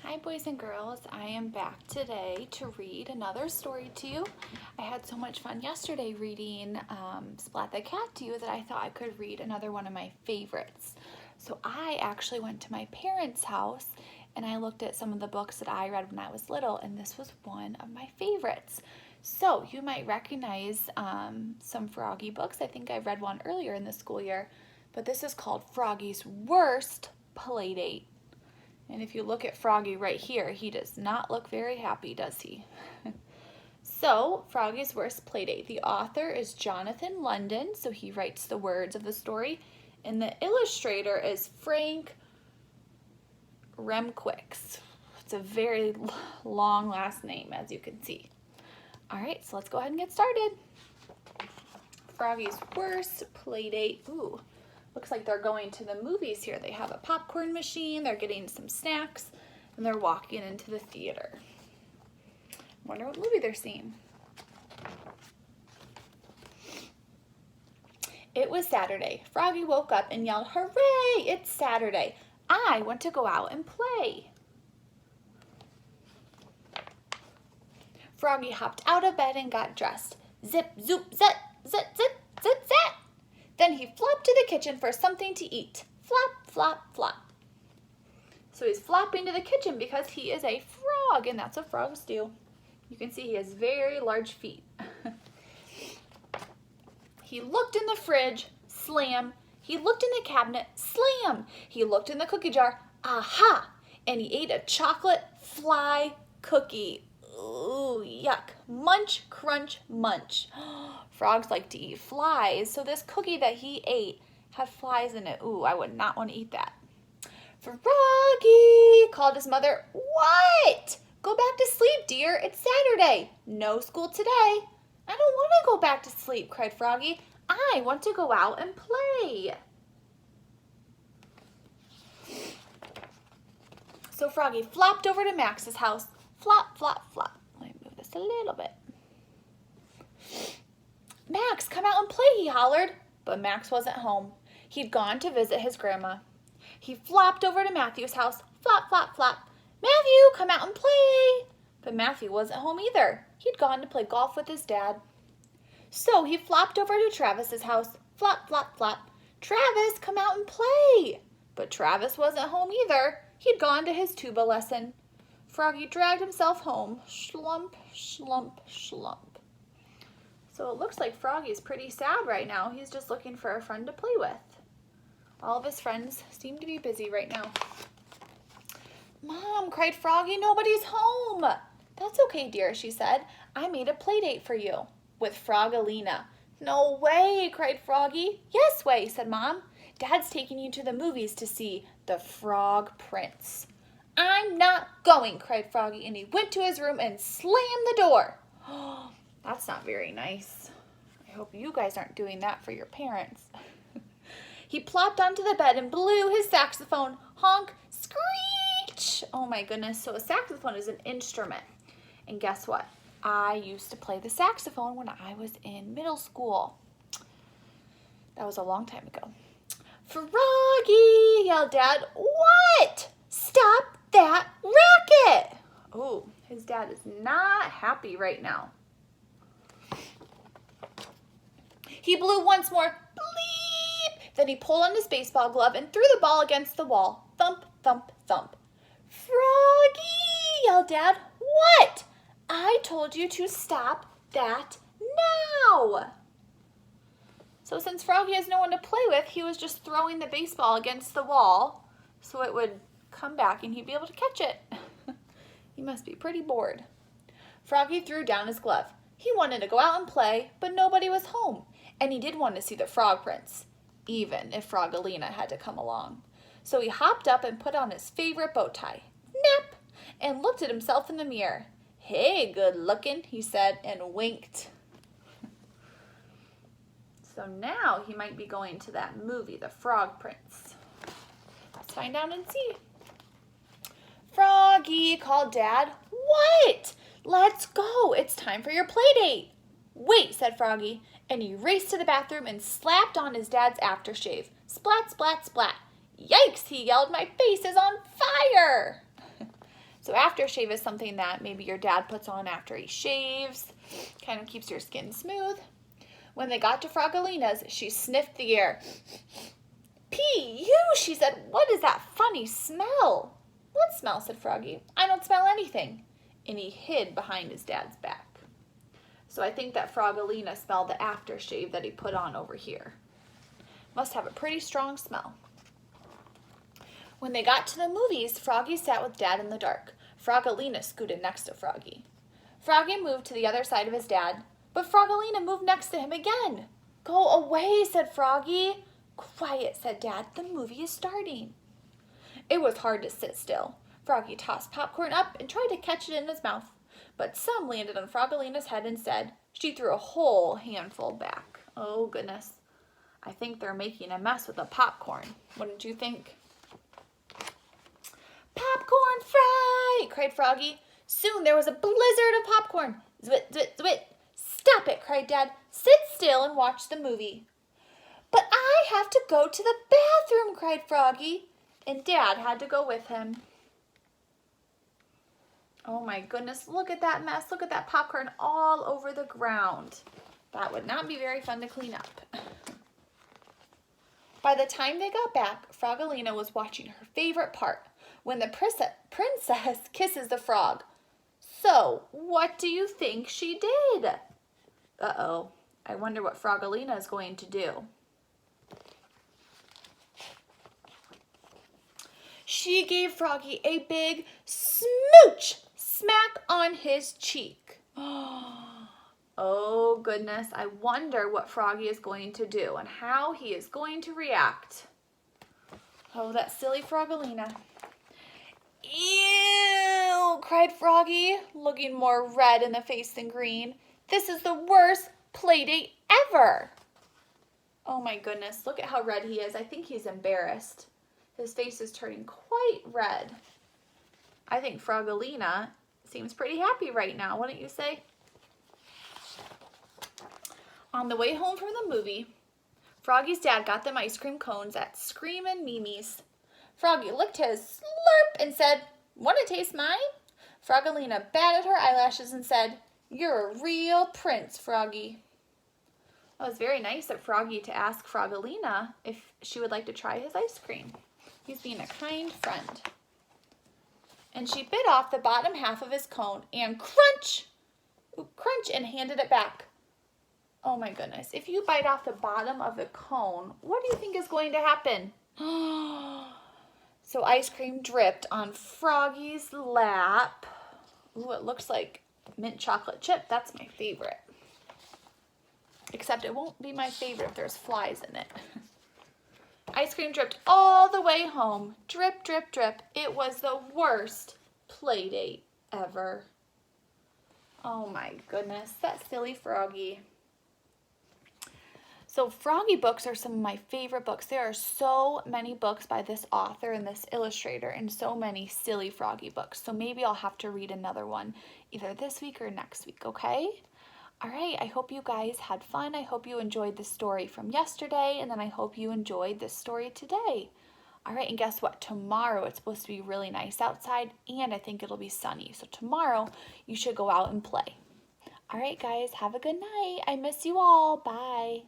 Hi boys and girls, I am back today to read another story to you. I had so much fun yesterday reading Splat the Cat to you that I thought I could read another one of my favorites. So I actually went to my parents' house and I looked at some of the books that I read when I was little, and this was one of my favorites. So you might recognize some Froggy books. I think I read one earlier in the school year, but this is called Froggy's Worst Playdate. And if you look at Froggy right here, he does not look very happy, does he? So, Froggy's Worst Playdate. The author is Jonathan London, so he writes the words of the story. And the illustrator is Frank Remquix. It's a very long last name, as you can see. All right, so let's go ahead and get started. Froggy's Worst Playdate. Ooh. Looks like they're going to the movies here. They have a popcorn machine, they're getting some snacks, and they're walking into the theater. Wonder what movie they're seeing. It was Saturday. Froggy woke up and yelled, "Hooray! It's Saturday. I want to go out and play." Froggy hopped out of bed and got dressed. Zip, zoop, zit, zit, zit, zit, zit. Then he flopped to the kitchen for something to eat. Flop, flop, flop. So he's flopping to the kitchen because he is a frog, and that's what frogs do. You can see he has very large feet. He looked in the fridge, slam. He looked in the cabinet, slam. He looked in the cookie jar, aha. And he ate a chocolate fly cookie. Ooh, yuck. Munch, crunch, munch. Frogs like to eat flies, so this cookie that he ate had flies in it. Ooh, I would not want to eat that. "Froggy," called his mother. "What? Go back to sleep, dear. It's Saturday. No school today." "I don't want to go back to sleep," cried Froggy. "I want to go out and play." So Froggy flopped over to Max's house. Flop, flop, flop. Let me move this a little bit. "Max, come out and play," he hollered. But Max wasn't home. He'd gone to visit his grandma. He flopped over to Matthew's house. Flop, flop, flop. "Matthew, come out and play." But Matthew wasn't home either. He'd gone to play golf with his dad. So he flopped over to Travis's house. Flop, flop, flop. "Travis, come out and play." But Travis wasn't home either. He'd gone to his tuba lesson. Froggy dragged himself home. Slump, slump, slump. So it looks like Froggy's pretty sad right now. He's just looking for a friend to play with. All of his friends seem to be busy right now. "Mom," cried Froggy, "nobody's home." "That's okay, dear," she said. "I made a play date for you with Frogalina." "No way," cried Froggy. "Yes way," said Mom. "Dad's taking you to the movies to see The Frog Prince." "I'm not going," cried Froggy, and he went to his room and slammed the door. That's not very nice. I hope you guys aren't doing that for your parents. He plopped onto the bed and blew his saxophone. Honk, screech. Oh my goodness. So a saxophone is an instrument. And guess what? I used to play the saxophone when I was in middle school. That was a long time ago. "Froggy," yelled Dad. "What? Stop that racket." Oh, his dad is not happy right now. He blew once more, bleep. Then he pulled on his baseball glove and threw the ball against the wall. Thump, thump, thump. "Froggy," yelled Dad. "What? I told you to stop that now." So since Froggy has no one to play with, he was just throwing the baseball against the wall so it would come back and he'd be able to catch it. He must be pretty bored. Froggy threw down his glove. He wanted to go out and play, but nobody was home. And he did want to see the Frog Prince, even if Frogalina had to come along. So he hopped up and put on his favorite bow tie, Nap, and looked at himself in the mirror. "Hey, good looking," he said, and winked. So now he might be going to that movie, The Frog Prince. Let's find out and see. "Froggy," called Dad. "What? Let's go. It's time for your play date." "Wait," said Froggy, and he raced to the bathroom and slapped on his dad's aftershave. Splat, splat, splat. "Yikes," he yelled, "my face is on fire." So aftershave is something that maybe your dad puts on after he shaves. Kind of keeps your skin smooth. When they got to Froggalina's, she sniffed the air. "Pee, she said. "What is that funny smell?" "What smell?" said Froggy. "I don't smell anything." And he hid behind his dad's back. So I think that Froggalina smelled the aftershave that he put on over here. Must have a pretty strong smell. When they got to the movies, Froggy sat with Dad in the dark. Froggalina scooted next to Froggy. Froggy moved to the other side of his dad, but Froggalina moved next to him again. "Go away," said Froggy. "Quiet," said Dad. "The movie is starting." It was hard to sit still. Froggy tossed popcorn up and tried to catch it in his mouth, but some landed on Froggalina's head instead. She threw a whole handful back. Oh, goodness. I think they're making a mess with the popcorn. Wouldn't you think? "Popcorn fry!" cried Froggy. Soon there was a blizzard of popcorn. "Zwit, zwit, zwit!" "Stop it!" cried Dad. "Sit still and watch the movie." "But I have to go to the bathroom!" cried Froggy. And Dad had to go with him. Oh my goodness, look at that mess. Look at that popcorn all over the ground. That would not be very fun to clean up. By the time they got back, Froggalina was watching her favorite part, when the princess kisses the frog. So, what do you think she did? Uh-oh, I wonder what Froggalina is going to do. She gave Froggy a big smooch smack on his cheek. Oh goodness, I wonder what Froggy is going to do and how he is going to react. Oh, that silly Froggalina. "Ew!" cried Froggy, looking more red in the face than green. "This is the worst play date ever." Oh my goodness, look at how red he is. I think he's embarrassed. His face is turning quite red. I think Froggalina seems pretty happy right now, wouldn't you say? On the way home from the movie, Froggy's dad got them ice cream cones at Screamin' Mimi's. Froggy licked his slurp and said, "Want to taste mine?" Froggalina batted her eyelashes and said, "You're a real prince, Froggy." It was very nice of Froggy to ask Froggalina if she would like to try his ice cream. He's being a kind friend. And she bit off the bottom half of his cone and crunch, and handed it back. Oh my goodness. If you bite off the bottom of the cone, what do you think is going to happen? So ice cream dripped on Froggy's lap. Ooh, it looks like mint chocolate chip. That's my favorite. Except it won't be my favorite if there's flies in it. Ice cream dripped all the way home. Drip, drip, drip. It was the worst play date ever. Oh my goodness, that silly Froggy. So Froggy books are some of my favorite books. There are so many books by this author and this illustrator and so many silly Froggy books. So maybe I'll have to read another one either this week or next week, okay? All right, I hope you guys had fun. I hope you enjoyed the story from yesterday, and then I hope you enjoyed this story today. All right, and guess what? Tomorrow it's supposed to be really nice outside, and I think it'll be sunny. So tomorrow you should go out and play. All right, guys, have a good night. I miss you all. Bye.